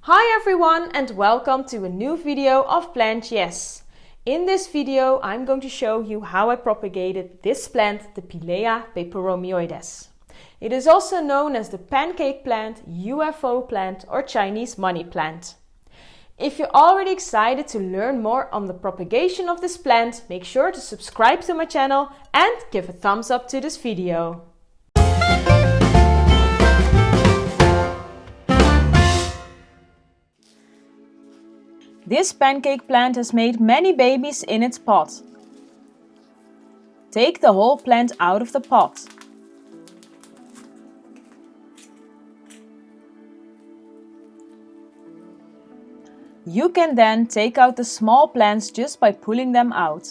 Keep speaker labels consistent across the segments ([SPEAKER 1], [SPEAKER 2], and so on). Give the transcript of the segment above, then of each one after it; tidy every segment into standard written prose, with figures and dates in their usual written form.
[SPEAKER 1] Hi everyone and welcome to a new video of Plant Yes. In this video I'm going to show you how I propagated this plant, the Pilea peperomioides. It is also known as the pancake plant, UFO plant or Chinese money plant. If you're already excited to learn more on the propagation of this plant, make sure to subscribe to my channel and give a thumbs up to this video. This pancake plant has made many babies in its pot. Take the whole plant out of the pot. You can then take out the small plants just by pulling them out.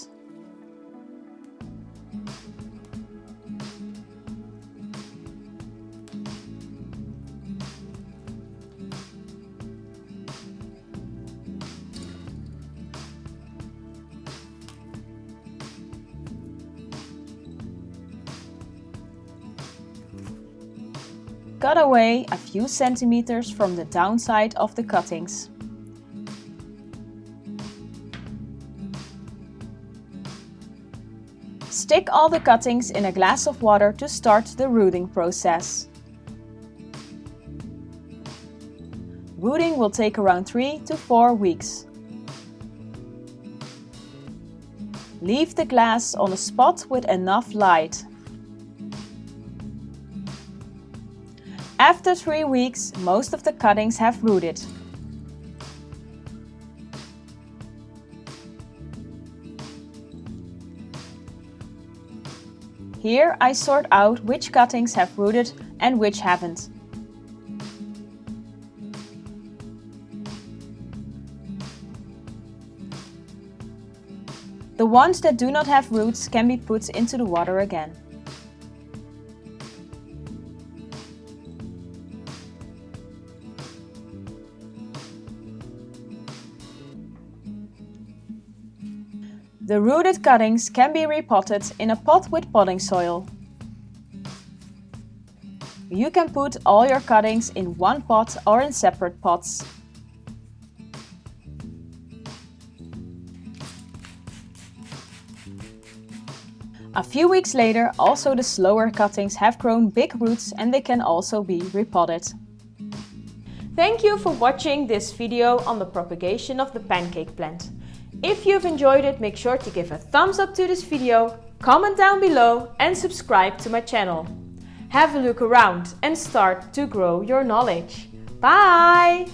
[SPEAKER 1] Cut away a few centimeters from the downside of the cuttings. Stick all the cuttings in a glass of water to start the rooting process. Rooting will take around 3 to 4 weeks. Leave the glass on a spot with enough light. After 3 weeks, most of the cuttings have rooted. Here I sort out which cuttings have rooted and which haven't. The ones that do not have roots can be put into the water again. The rooted cuttings can be repotted in a pot with potting soil. You can put all your cuttings in one pot or in separate pots. A few weeks later, also the slower cuttings have grown big roots and they can also be repotted. Thank you for watching this video on the propagation of the pancake plant. If you've enjoyed it, make sure to give a thumbs up to this video, comment down below and subscribe to my channel. Have a look around and start to grow your knowledge. Bye!